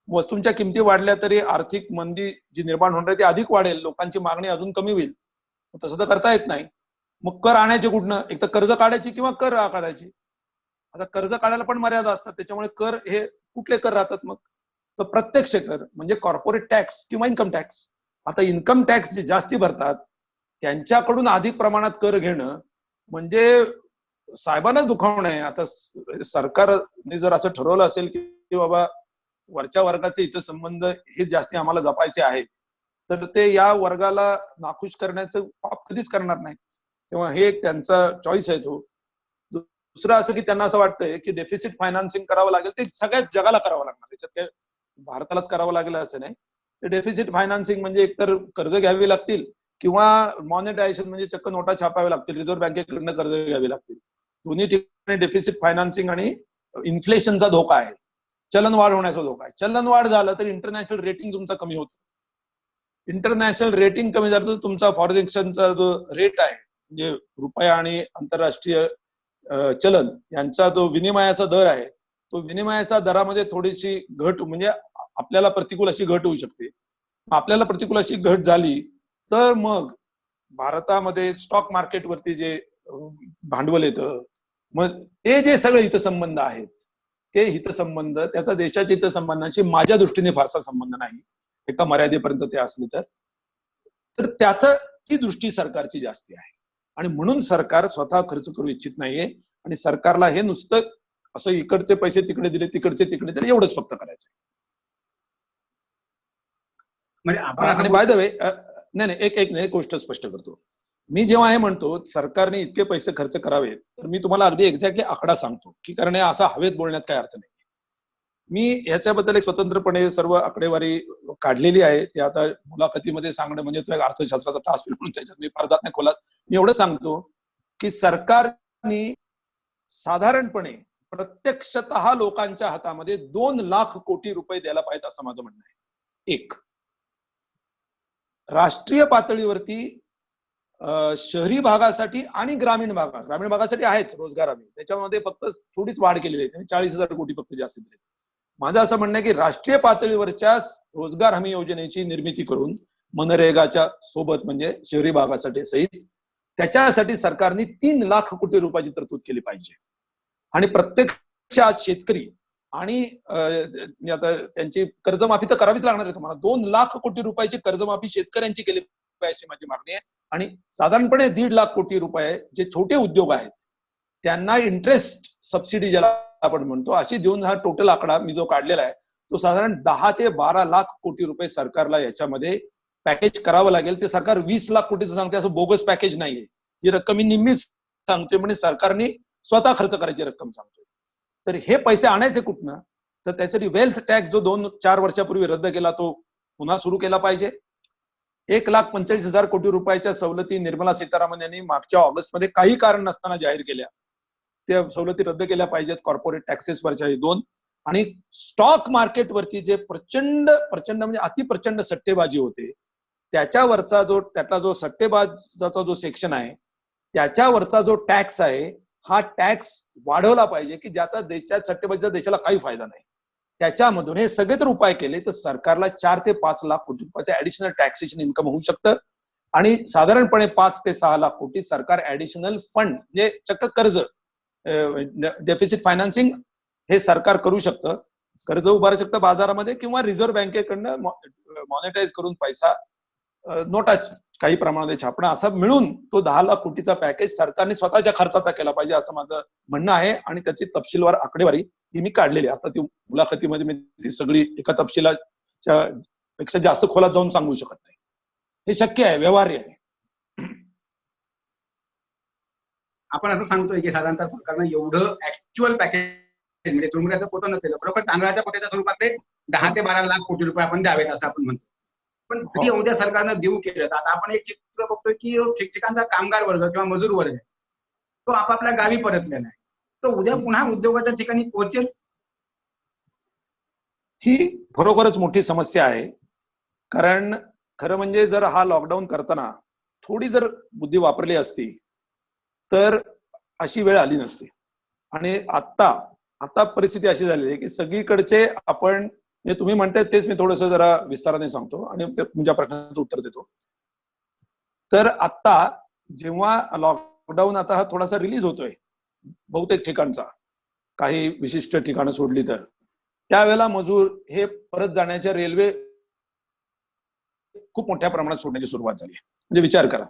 वस्तूंच्या किमती वाढल्या तरी आर्थिक मंदी जी निर्माण होणार आहे ती अधिक वाढेल, लोकांची मागणी अजून कमी होईल. तसं तर करता येत नाही. मग कर आणायचे कुठनं? एक तर कर्ज काढायची किंवा कर काढायची. आता कर्ज काढायला पण मर्यादा असतात, त्याच्यामुळे कर हे कुठले कर राहतात मग? तर प्रत्यक्ष कर म्हणजे कॉर्पोरेट टॅक्स किंवा इन्कम टॅक्स. आता इन्कम टॅक्स जे जास्ती भरतात त्यांच्याकडून अधिक प्रमाणात कर घेणं म्हणजे साहेबांना दुखावणं आहे. आता सरकारने जर असं ठरवलं असेल की बाबा वरच्या वर्गाचे हितसंबंध हे जास्ती आम्हाला जपायचे आहेत, तर ते या वर्गाला नाखुश करण्याचं पाप कधीच करणार नाहीत. तेव्हा हे एक त्यांचा चॉईस आहे तो. दुसरं असं की त्यांना असं वाटतंय की डेफिसिट फायनान्सिंग करावं लागेल, ते सगळ्याच जगाला करावं लागणार, त्याच्यात काय भारतालाच करावं लागेल असं नाही. ते डेफिसिट फायनान्सिंग म्हणजे एकतर कर्ज घ्यावी लागतील किंवा मॉनिटायझेशन म्हणजे चक्क नोटा छापाव्या लागतील, रिझर्व्ह बँकेकडनं कर्ज घ्यावी लागतील. दोन्ही ठिकाणी डेफिसिट फायनान्सिंग आणि इन्फ्लेशनचा धोका आहे, चलनवाढ होण्याचा धोका आहे. चलनवाढ झालं तर इंटरनॅशनल रेटिंग तुमचा कमी होतो. इंटरनॅशनल रेटिंग कमी झालं तर तुमचा फॉरेन एक्सचेंजचा जो रेट आहे म्हणजे रुपया आणि आंतरराष्ट्रीय चलन यांचा जो विनिमयाचा दर आहे, तो विनिमयाच्या दरामध्ये थोडीशी घट म्हणजे आपल्याला प्रतिकूल अशी घट होऊ शकते. आपल्याला प्रतिकूल अशी घट झाली तर मग भारतामध्ये स्टॉक मार्केटवरती जे भांडवल येतं, मग ते जे सगळे हितसंबंध आहेत ते हितसंबंध त्याचा देशाच्या हितसंबंधांशी माझ्या दृष्टीने फारसा संबंध नाही, एका मर्यादेपर्यंत ते असले तर त्याचं ती दृष्टी सरकारची जास्ती आहे. आणि म्हणून सरकार स्वतः खर्च करू इच्छित नाहीये आणि सरकारला हे नुसतं असं इकडचे पैसे तिकडे दिले, तिकडचे तिकडे दिले एवढंच फक्त करायचं. म्हणजे आपण आणि असं बाय द वे नाही नाही एक गोष्ट स्पष्ट करतो. मी जेव्हा हे म्हणतो सरकारने इतके पैसे खर्च करावे, तर मी तुम्हाला अगदी एक्झॅक्टली आकडा सांगतो की कारण हे असा हवेत बोलण्यात काय अर्थ नाही. मी ह्याच्याबद्दल एक स्वतंत्रपणे सर्व आकडेवारी काढलेली आहे. ते आता मुलाखतीमध्ये सांगणं म्हणजे तो एक अर्थशास्त्राचा तास म्हणून त्याच्यात मी फार जात नाही खोलात. मी एवढं सांगतो की सरकारने साधारणपणे प्रत्यक्षतः लोकांच्या हातामध्ये 2 लाख कोटी रुपये द्यायला पाहिजे असं माझं म्हणणं आहे. एक राष्ट्रीय पातळीवरती शहरी भागासाठी आणि ग्रामीण भागासाठी आहेच रोजगार हमी, त्याच्यामध्ये फक्त थोडीच वाढ केलेली आहे, 40,000 कोटी फक्त जास्त दिले. माझं असं म्हणणं आहे की राष्ट्रीय पातळीवरच्या रोजगार हमी योजनेची निर्मिती करून मनरेगाच्या सोबत म्हणजे शहरी भागासाठी सहित त्याच्यासाठी सरकारने 3 लाख कोटी रुपयाची तरतूद केली पाहिजे. आणि प्रत्यक्ष आज शेतकरी आणि आता त्यांची कर्जमाफी तर करावीच लागणार आहे तुम्हाला. 2 लाख कोटी रुपयाची कर्जमाफी शेतकऱ्यांची केली पाहिजे अशी माझी मागणी आहे. आणि साधारणपणे 1.5 लाख कोटी रुपये जे छोटे उद्योग आहेत त्यांना इंटरेस्ट सबसिडी ज्याला आपण म्हणतो अशी देऊन हा टोटल आकडा मी जो काढलेला आहे तो साधारण 10 ते 12 लाख कोटी रुपये सरकारला याच्यामध्ये पॅकेज करावं लागेल. ते सरकार 20 लाख कोटीचं सांगते, असं बोगस पॅकेज नाहीये. ही रक्कम मी निम्मीच सांगतोय म्हणजे सरकारने स्वतः खर्च करायची रक्कम सांगतोय. तर हे पैसे आणायचे कुठनं? तर त्यासाठी वेल्थ टॅक्स जो 2-4 वर्षापूर्वी रद्द केला तो पुन्हा सुरू केला पाहिजे. 1,45,000 कोटी रुपयाच्या सवलती निर्मला सीतारामन यांनी मागच्या ऑगस्टमध्ये काही कारण नसताना जाहीर केल्या, त्या सवलती रद्द केल्या पाहिजेत. कॉर्पोरेट टॅक्सेसवरच्या 2 आणि स्टॉक मार्केटवरती जे प्रचंड म्हणजे अतिप्रचंड सट्टेबाजी होते त्यातला जो सट्टेबाजाचा जो सेक्शन आहे त्याच्यावरचा जो टॅक्स आहे हा टॅक्स वाढवला पाहिजे की ज्याचा सट्टेबाजीचा देशाला काही फायदा नाही. त्याच्यामधून हे सगळे जर उपाय केले तर सरकारला 4 ते 5 लाख कोटी रुपयाचं ऍडिशनल टॅक्सेशन इन्कम होऊ शकतं आणि साधारणपणे 5 ते 6 लाख कोटी सरकार ऍडिशनल फंड म्हणजे चक्क कर्ज डेफिसिट फायनान्सिंग हे सरकार करू शकतं, कर्ज उभारू शकतं बाजारामध्ये किंवा रिझर्व्ह बँकेकडनं मॉनिटाईज करून पैसा नोटा काही प्रमाणात छापणं असं मिळून तो 10 लाख कोटीचा पॅकेज सरकारने स्वतःच्या खर्चाचा केला पाहिजे असं माझं म्हणणं आहे. आणि त्याची तपशीलवार आकडेवारी ही मी काढलेली आहे. आता ती मुलाखतीमध्ये मी ती सगळी एका तपशिलाच्या पेक्षा जास्त खोलात जाऊन सांगू शकत नाही. हे शक्य आहे, व्यवहार्य आहे. आपण असं सांगतोय की साधारणतः सरकारनं एवढं ऍक्च्युअल पॅकेज म्हणजे चुरमुऱ्याचं पोतं नसेल, खरोखर तांदळाच्या पोत्याच्या स्वरूपात ते 10 ते 12 लाख कोटी रुपये आपण द्यावेत असं आपण म्हणतो. पण जरी उद्या सरकारनं देऊ केलं तर आता आपण एक चित्र बघतोय की ठिकठिकाणचा कामगार वर्ग किंवा मजूर वर्ग आहे तो आपापल्या गावी परतलेला आहे, तो उद्या पुन्हा उद्योगाच्या ठिकाणी पोहोचेल. ही खरोखरच मोठी समस्या आहे. कारण खरं म्हणजे जर हा लॉकडाऊन करताना थोडी जर बुद्धी वापरली असती तर अशी वेळ आली नसती. आणि आता परिस्थिती अशी झालेली आहे की सगळीकडचे आपण जे तुम्ही म्हणताय तेच मी थोडंसं जरा विस्ताराने सांगतो आणि तुमच्या प्रश्नाचं उत्तर देतो. तर आता जेव्हा लॉकडाऊन आता हा थोडासा रिलीज होतोय बहुतेक ठिकाणचा, काही विशिष्ट ठिकाणं सोडली तर त्यावेळेला मजूर हे परत जाण्याच्या रेल्वे खूप मोठ्या प्रमाणात सोडण्याची सुरुवात झाली. म्हणजे विचार करा,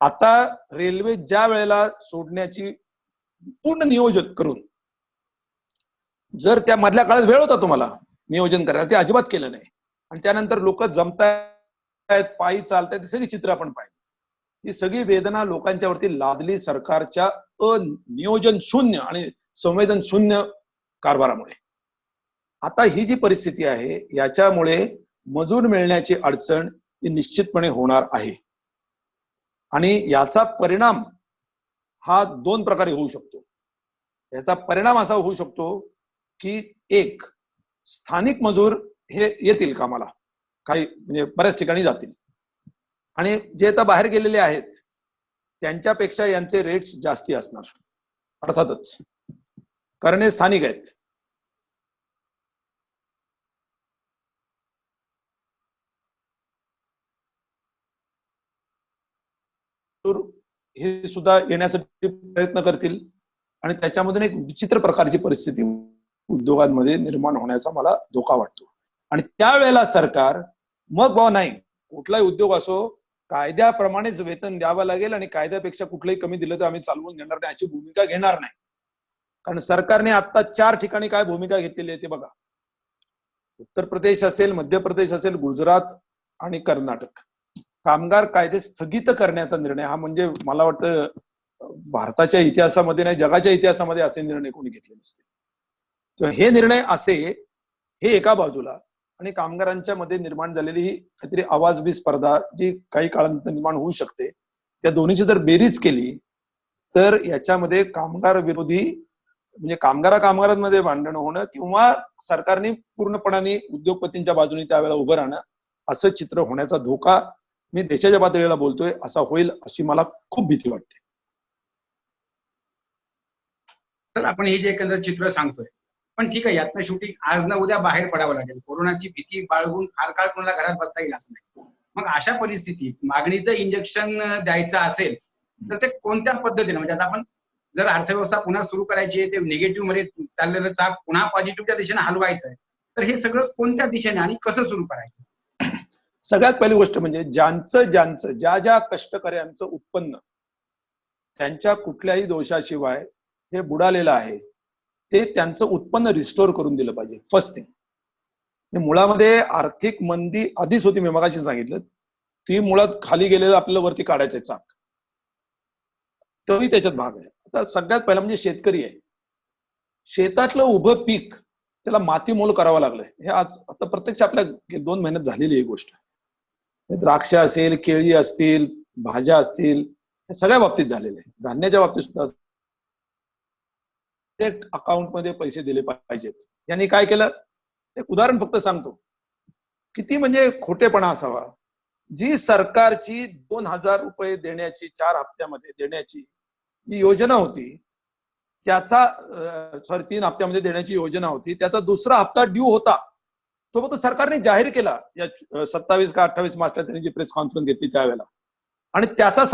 आता रेल्वे ज्या वेळेला सोडण्याची पूर्ण नियोजन करून, जर त्या मधल्या काळात वेळ होता तुम्हाला नियोजन करायला, ते अजिबात केलं नाही. आणि त्यानंतर लोक जमतायत, पायी चालतायत, ही सगळी चित्र आपण पाहिली. ही सगळी वेदना लोकांच्या वरती लादली सरकारच्या अनियोजन शून्य आणि संवेदन शून्य कारभारामुळे. आता ही जी परिस्थिती आहे याच्यामुळे मजूर मिळण्याची अडचण ही निश्चितपणे होणार आहे. आणि याचा परिणाम हा 2 प्रकारे होऊ शकतो. याचा परिणाम असा होऊ शकतो की एक, स्थानिक मजूर हे येतील कामाला, काही म्हणजे बऱ्याच ठिकाणी जातील, आणि जे आता बाहेर गेलेले आहेत त्यांच्यापेक्षा यांचे रेट्स जास्ती असणार अर्थातच, कारण हे स्थानिक आहेत. हे सुद्धा येण्यासाठी प्रयत्न करतील आणि त्याच्यामधून एक विचित्र प्रकारची परिस्थिती उद्योगांमध्ये निर्माण होण्याचा मला धोका वाटतो. आणि त्यावेळेला सरकार मग नाही, कुठलाही उद्योग असो कायद्याप्रमाणेच वेतन द्यावं लागेल आणि कायद्यापेक्षा कुठलंही कमी दिलं तर आम्ही चालवून घेणार नाही अशी भूमिका घेणार नाही. कारण सरकारने आता 4 ठिकाणी काय भूमिका घेतलेली आहे ते बघा. उत्तर प्रदेश असेल, मध्य प्रदेश असेल, गुजरात आणि कर्नाटक. कामगार कायदे स्थगित करण्याचा निर्णय हा म्हणजे मला वाटतं भारताच्या इतिहासामध्ये नाही, जगाच्या इतिहासामध्ये असे निर्णय कोणी घेतले नसते. तर हे निर्णय असे, हे एका बाजूला, आणि कामगारांच्या मध्ये निर्माण झालेली ही काहीतरी आवाजबी स्पर्धा जी काही काळानंतर निर्माण होऊ शकते, त्या दोन्हीची जर बेरीज केली तर याच्यामध्ये कामगार विरोधी म्हणजे कामगारांमध्ये भांडण होणं किंवा सरकारने पूर्णपणाने उद्योगपतींच्या बाजूने त्यावेळेला उभं राहणं असं चित्र होण्याचा धोका मी देशाच्या पातळीला बोलतोय असा होईल अशी मला खूप भीती वाटते. तर आपण हे जे एकंदर चित्र सांगतोय, पण ठीक आहे, यातनं शेवटी आज ना उद्या बाहेर पडावं लागेल. कोरोनाची भीती बाळगून फार काळ कोणाला घरात बसता येईल असं नाही. मग अशा परिस्थितीत मागणीचं इंजेक्शन द्यायचं असेल तर ते कोणत्या पद्धतीने, म्हणजे आता आपण जर अर्थव्यवस्था पुन्हा सुरू करायची आहे, ते निगेटिव्ह मध्ये चाललेलं चाक पुन्हा पॉझिटिव्हच्या दिशेने हलवायचं आहे, तर हे सगळं कोणत्या दिशेने आणि कसं सुरू करायचं? सगळ्यात पहिली गोष्ट म्हणजे ज्या ज्या कष्टकऱ्यांचं उत्पन्न त्यांच्या कुठल्याही दोषाशिवाय हे बुडालेलं आहे ते त्यांचं उत्पन्न रिस्टोर करून दिलं पाहिजे. First thing. मुळामध्ये आर्थिक मंदी आधीच होती, मी मगाशी सांगितलं, ती मुळात खाली गेलेलं आपल्याला वरती काढायचंय चाक, तोही त्याच्यात भाग आहे. आता सगळ्यात पहिला म्हणजे शेतकरी आहे. शेतातलं उभं पीक त्याला मातीमोल करावं लागलंय. हे आज आता प्रत्यक्ष आपल्या 2 महिन्यात झालेली ही गोष्ट. द्राक्ष असेल, केळी असतील, भाज्या असतील, हे सगळ्या बाबतीत झालेले आहे. धान्याच्या बाबतीत सुद्धा अकाउंटमध्ये पैसे दिले पाहिजेत. यांनी काय केलं, एक उदाहरण फक्त सांगतो, किती म्हणजे खोटेपणा असावा. जी सरकारची 2,000 रुपये देण्याची 4 हप्त्यामध्ये देण्याची जी योजना होती, त्याचा 3 हप्त्यामध्ये देण्याची योजना होती, त्याचा दुसरा हप्ता ड्यू होता, तो फक्त सरकारने जाहीर केला या 27 का 28 मार्चला त्यांनी जी प्रेस कॉन्फरन्स घेतली त्यावेळेला, आणि त्याचा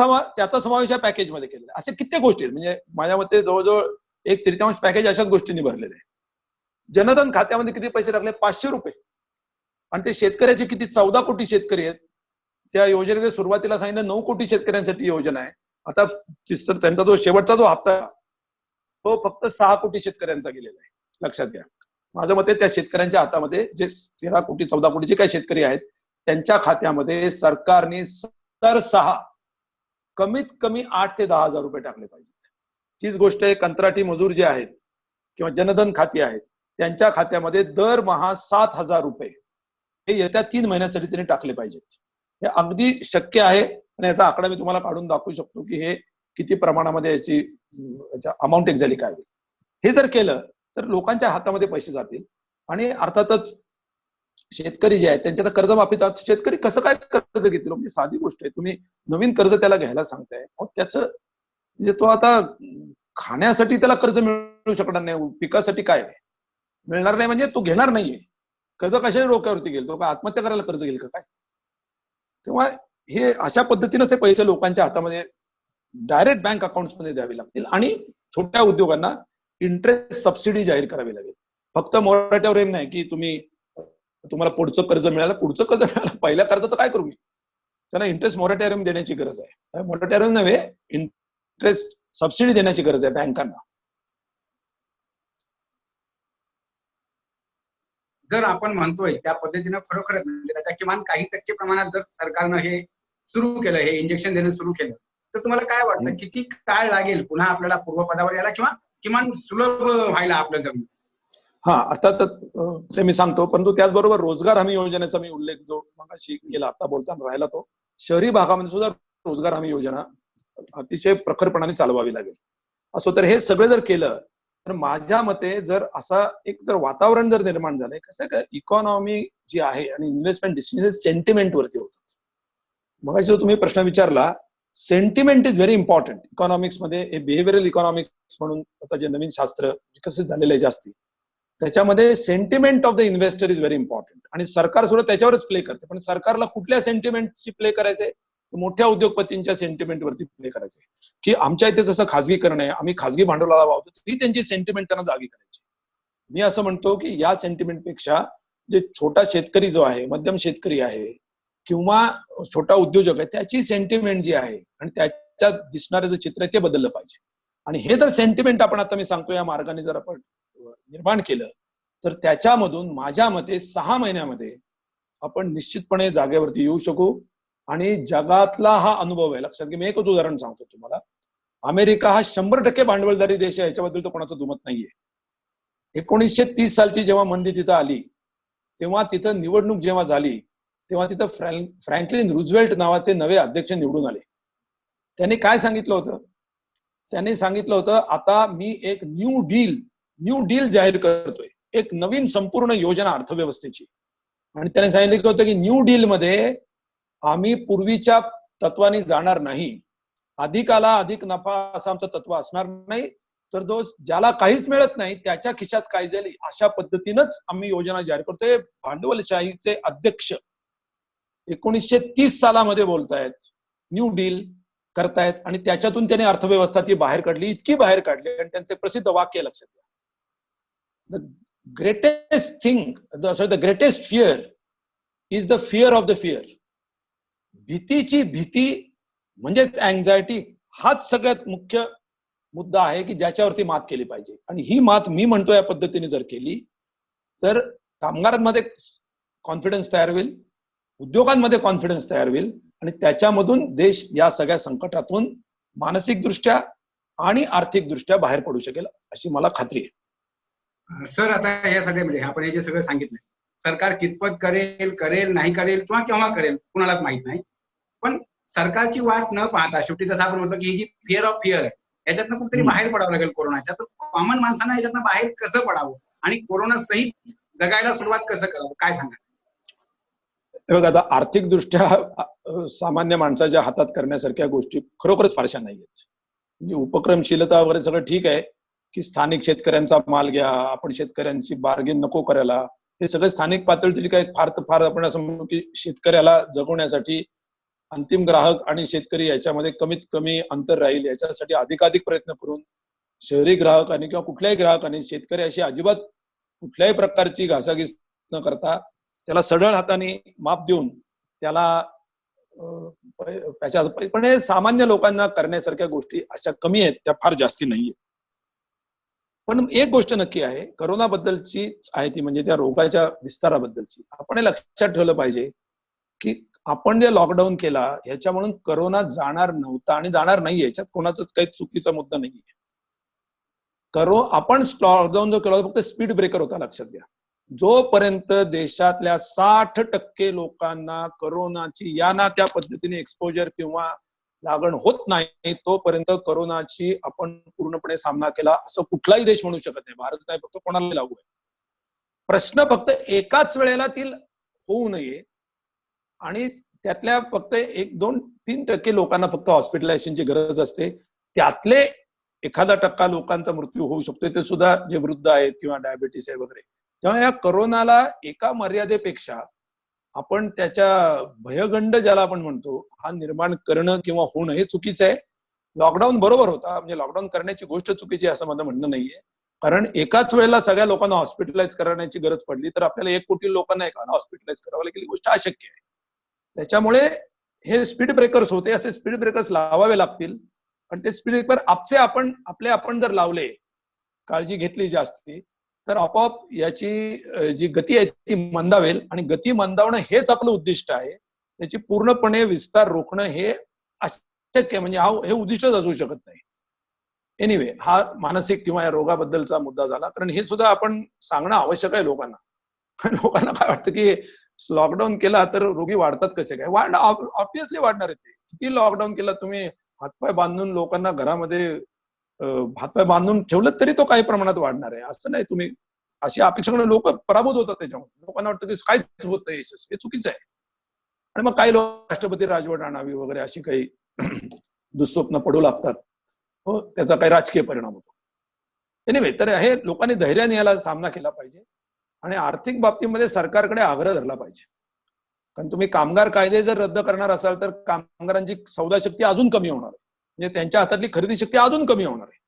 समावेश या पॅकेजमध्ये केलेला. असे कित्येक गोष्टी आहेत. म्हणजे माझ्या मते जवळजवळ 1/3 पॅकेज अशाच गोष्टींनी भरलेले आहे. जनधन खात्यामध्ये किती पैसे टाकले? 500 रुपये. आणि ते शेतकऱ्याचे किती 14 कोटी शेतकरी आहेत. त्या योजनेचे सुरुवातीला सांगितलं 9 कोटी शेतकऱ्यांसाठी योजना आहे. आता त्यांचा जो शेवटचा जो हप्ता तो फक्त 6 कोटी शेतकऱ्यांचा गेलेला आहे. लक्षात घ्या. माझं मते त्या शेतकऱ्यांच्या हातामध्ये जे 13 कोटी 14 कोटीचे काही शेतकरी आहेत त्यांच्या खात्यामध्ये सरकारने 6 कमीत कमी 8 ते 10,000 रुपये टाकले पाहिजेत. तीच गोष्ट आहे कंत्राटी मजूर जे आहेत किंवा जनधन खाती आहेत त्यांच्या खात्यामध्ये दरमहा 7,000 रुपये हे येत्या 3 महिन्यासाठी त्यांनी टाकले पाहिजेत. हे अगदी शक्य आहे आणि याचा आकडा मी तुम्हाला काढून दाखवू शकतो की हे किती प्रमाणामध्ये याची अमाऊंट एक्झॅक्टली काय होईल. हे जर केलं तर लोकांच्या हातामध्ये पैसे जातील. आणि अर्थातच शेतकरी जे आहेत त्यांच्या कर्जमाफीत शेतकरी कसं काय कर्ज घेतील? म्हणजे साधी गोष्ट आहे, तुम्ही नवीन कर्ज त्याला घ्यायला सांगताय, त्याचं म्हणजे तो आता खाण्यासाठी त्याला कर्ज मिळू शकणार नाही, पिकासाठी काय मिळणार नाही, म्हणजे तो घेणार नाहीये कर्ज. कशाही डोक्यावरती घेईल तो? का आत्महत्या करायला कर्ज घेईल का काय? तेव्हा हे अशा पद्धतीनेच ते पैसे लोकांच्या हातामध्ये डायरेक्ट बँक अकाउंट्स मध्ये द्यावे लागतील. आणि छोट्या उद्योगांना इंटरेस्ट सबसिडी जाहीर करावी लागेल. फक्त मोरॅटोरियम नाही की तुम्हाला पुढचं कर्ज मिळालं, पुढचं कर्ज मिळालं, पहिल्या कर्जाचं काय करू मी? त्यांना इंटरेस्ट मोरॅटोरियम देण्याची गरज आहे. मोरॅटोरियम नव्हे, इंटरेस्ट सबसिडी देण्याची गरज आहे बँकांना. जर आपण म्हणतोय त्या पद्धतीनं खरोखरच म्हणजे त्याच्या किमान काही टक्के प्रमाणात जर सरकारनं हे सुरू केलं, हे इंजेक्शन देणं सुरू केलं, तर तुम्हाला काय वाटतं किती काळ लागेल पुन्हा आपल्याला पूर्वपदावर यायला किंवा किमान सुलभ व्हायला आपलं जमीन? हा, अर्थात ते मी सांगतो, परंतु त्याचबरोबर रोजगार हमी योजनेचा मी उल्लेख जो मगाशी केला, आता बोलताना राहिला तो, शहरी भागामध्ये सुद्धा रोजगार हमी योजना अतिशय प्रखरपणाने चालवावी लागेल. असो तर हे सगळं जर केलं तर माझ्या मते जर असा एक जर वातावरण जर निर्माण झालंय, कसं काय इकॉनॉमी जी आहे आणि इन्व्हेस्टमेंट डिसिजन सेंटिमेंट वरती होतात. मगाशी जो तुम्ही प्रश्न विचारला, sentiment is very important economics मध्ये. हे बिहेव्हिअरल इकॉनॉमिक्स म्हणून आता जे नवीन शास्त्र विकसित झालेलं आहे जास्ती, त्याच्यामध्ये sentiment of the investor is very important. आणि सरकार सुद्धा त्याच्यावरच प्ले करते. पण सरकारला कुठल्या सेंटिमेंटची प्ले करायचंय? मोठ्या उद्योगपतींच्या सेंटिमेंट वरती प्ले करायचंय, की आमच्या इथे कसं खाजगीकरण आहे, आम्ही खाजगी भांडवलाला वावतो, ही त्यांची सेंटिमेंट त्यांना जागी करायची. मी असं म्हणतो की या सेंटिमेंटपेक्षा जे छोटा शेतकरी जो आहे, मध्यम शेतकरी आहे किंवा छोटा उद्योजक आहे, त्याची सेंटिमेंट जी आहे आणि त्याच्यात दिसणारं जे चित्र आहे ते बदललं पाहिजे. आणि हे जर सेंटिमेंट आपण आता मी सांगतो या मार्गाने जर आपण निर्माण केलं तर त्याच्यामधून माझ्या मते 6 महिन्यामध्ये आपण निश्चितपणे जागेवरती येऊ शकू. आणि जगातला हा अनुभव आहे. लक्षात घ्या, मी एकच उदाहरण सांगतो तुम्हाला. अमेरिका हा 100% भांडवलदारी देश आहे, याच्याबद्दल तर कोणाचं दुमत नाहीये. 1930 सालची जेव्हा मंदी तिथं आली, तेव्हा तिथं निवडणूक जेव्हा झाली, तेव्हा तिथं फ्रँकलिन रुझवेल्ट नावाचे नवे अध्यक्ष निवडून आले. त्यांनी काय सांगितलं होतं? त्यांनी सांगितलं होतं, आता मी एक न्यू डील जाहीर करतोय, एक नवीन संपूर्ण योजना अर्थव्यवस्थेची. आणि त्याने सांगितलं होतं की न्यू डील मध्ये आम्ही पूर्वीच्या तत्वाने जाणार नाही, अधिक आला अधिक नफा असं आमचं तत्व असणार नाही, तर ज्याला काहीच मिळत नाही त्याच्या खिशात काय जाईल अशा पद्धतीनंच आम्ही योजना जाहीर करतोय. भांडवलशाहीचे अध्यक्ष 1930 सालामध्ये बोलतायत, न्यू डील करतायत, आणि त्याच्यातून त्याने अर्थव्यवस्था ती बाहेर काढली, इतकी बाहेर काढली. आणि त्यांचे प्रसिद्ध वाक्य लक्षात घ्या, the greatest fear is the fear of the fear. भीतीची भीती म्हणजेच अँझायटी, हाच सगळ्यात मुख्य मुद्दा आहे की ज्याच्यावरती मात केली पाहिजे. आणि ही मात मी म्हणतो या पद्धतीने जर केली तर कामगारांमध्ये कॉन्फिडन्स तयार होईल, उद्योगांमध्ये कॉन्फिडन्स तयार होईल, आणि त्याच्यामधून देश या सगळ्या संकटातून मानसिकदृष्ट्या आणि आर्थिकदृष्ट्या बाहेर पडू शकेल अशी मला खात्री आहे. सर, आता हे सगळे म्हणजे आपण हे जे सगळं सांगितलं, सरकार कितपत करेल नाही करेल किंवा केव्हा करेल कुणालाच माहित नाही. पण सरकारची वाट न पाहता शेवटी जसं आपण म्हणतो की ही जी फिअर ऑफ फिअर आहे, याच्यातनं कुठेतरी बाहेर पडावं लागेल कोरोनाच्या. तर कॉमन माणसांना याच्यातनं बाहेर कसं पडावं आणि कोरोना सहित जगायला सुरुवात कसं करावं, काय सांगा? बघा, आता आर्थिकदृष्ट्या सामान्य माणसाच्या हातात करण्यासारख्या गोष्टी खरोखरच फारशा नाहीयेत. म्हणजे उपक्रमशीलता वगैरे सगळं ठीक आहे की स्थानिक शेतकऱ्यांचा माल घ्या, आपण शेतकऱ्यांची बार्गेन नको करायला, हे सगळं स्थानिक पातळीतील काय फार आपण असं म्हणू की शेतकऱ्याला जगवण्यासाठी अंतिम ग्राहक आणि शेतकरी याच्यामध्ये कमीत कमी अंतर राहील याच्यासाठी अधिकाधिक प्रयत्न करून शहरी ग्राहकांनी किंवा कुठल्याही ग्राहकांनी शेतकऱ्याशी अजिबात कुठल्याही प्रकारची घासाघीस न करता त्याला सरळ हाताने माप देऊन त्याला पण हे सामान्य लोकांना करण्यासारख्या गोष्टी अशा कमी आहेत, त्या फार जास्ती नाहीये. पण एक गोष्ट नक्की आहे, करोनाबद्दलची आहे ती म्हणजे त्या रोगाच्या विस्ताराबद्दलची. आपण हे लक्षात ठेवलं पाहिजे की आपण जे लॉकडाऊन केला ह्याच्यामुळे करोना जाणार नव्हता आणि जाणार नाहीये, याच्यात कोणाचाच काही चुकीचा मुद्दा नाहीये. आपण लॉकडाऊन जो केला फक्त स्पीड ब्रेकर होता. लक्षात घ्या, जोपर्यंत देशातल्या 60% लोकांना करोनाची या ना त्या पद्धतीने एक्सपोजर किंवा लागण होत नाही, तोपर्यंत करोनाची आपण पूर्णपणे सामना केला असं कुठलाही देश म्हणू शकत नाही. भारत नाही, फक्त कोणाला लागू आहे. प्रश्न फक्त एकाच वेळेला ती होऊ नये आणि त्यातल्या फक्त 1-2-3% लोकांना फक्त हॉस्पिटलायझेशनची गरज असते. त्यातले 1% लोकांचा मृत्यू होऊ शकतो, ते सुद्धा जे वृद्ध आहेत किंवा डायबिटीस आहे वगैरे. त्यामुळे या करोनाला एका मर्यादेपेक्षा आपण त्याच्या भयगंड ज्याला आपण म्हणतो हा निर्माण करणं किंवा होणं हे चुकीचं आहे. लॉकडाऊन बरोबर होता, म्हणजे लॉकडाऊन करण्याची गोष्ट चुकीची आहे असं माझं म्हणणं नाहीये. कारण एकाच वेळेला सगळ्या लोकांना हॉस्पिटलाइज करण्याची गरज पडली तर आपल्याला 1 कोटी लोकांना एकाला हॉस्पिटलाइज करावं लागेल, ही गोष्ट अशक्य आहे. त्याच्यामुळे हे स्पीड ब्रेकर्स होते, असे स्पीड ब्रेकर्स लावावे लागतील. आणि ते स्पीड ब्रेकर आपण जर लावले, काळजी घेतली जास्ती, तर आपोआप याची जी गती आहे ती मंदावेल. आणि गती मंदावणं हेच आपलं उद्दिष्ट आहे. त्याची पूर्णपणे विस्तार रोखणं हे अशक्य आहे, म्हणजे हे उद्दिष्टच असू शकत नाही. एनिवे, हा मानसिक किंवा या रोगाबद्दलचा मुद्दा झाला, कारण हे सुद्धा आपण सांगणं आवश्यक आहे लोकांना. लोकांना काय वाटतं की लॉकडाऊन केला तर रोगी वाढतात कसे काय? ऑब्व्हियसली वाढणार आहे ते. किती लॉकडाऊन केला तुम्ही, हातपाय बांधून लोकांना घरामध्ये हातपाय बांधून ठेवलं तरी तो काही प्रमाणात वाढणार आहे. असं नाही, तुम्ही अशी अपेक्षा करून लोक पराभूत होतात त्याच्यामुळे. लोकांना वाटतं की काहीच होत नाही यशस्वी, हे चुकीचं आहे. आणि मग काही लोक राष्ट्रपती राजवट आणावी वगैरे अशी काही दुःस्वप्न पडू लागतात. हो, त्याचा काही राजकीय परिणाम होतो. एनिवे, तर हे लोकांनी धैर्याने याला सामना केला पाहिजे. आणि आर्थिक बाबतीमध्ये सरकारकडे आग्रह धरला पाहिजे. कारण तुम्ही कामगार कायदे जर रद्द करणार असाल तर कामगारांची सौदा शक्ती अजून कमी होणार आहे, म्हणजे त्यांच्या हातातली खरेदी शक्ती अजून कमी होणार आहे.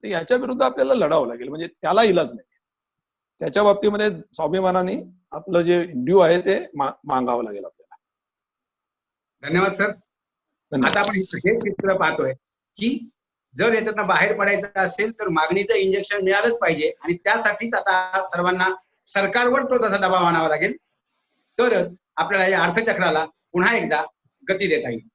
तर याच्या विरुद्ध आपल्याला लढावं लागेल, म्हणजे त्याला इलाज नाही. त्याच्या बाबतीमध्ये स्वाभिमानाने आपलं जे ड्यू आहे ते मागावं लागेल आपल्याला. धन्यवाद सर. आता आपण हे चित्र पाहतोय की जर याच्यातनं बाहेर पडायचं असेल तर मागणीचं इंजेक्शन मिळालंच पाहिजे. आणि त्यासाठीच आता सर्वांना सरकारवर तो तसा दबाव आणावा लागेल, तरच आपल्याला या अर्थचक्राला पुन्हा एकदा गती देता येईल.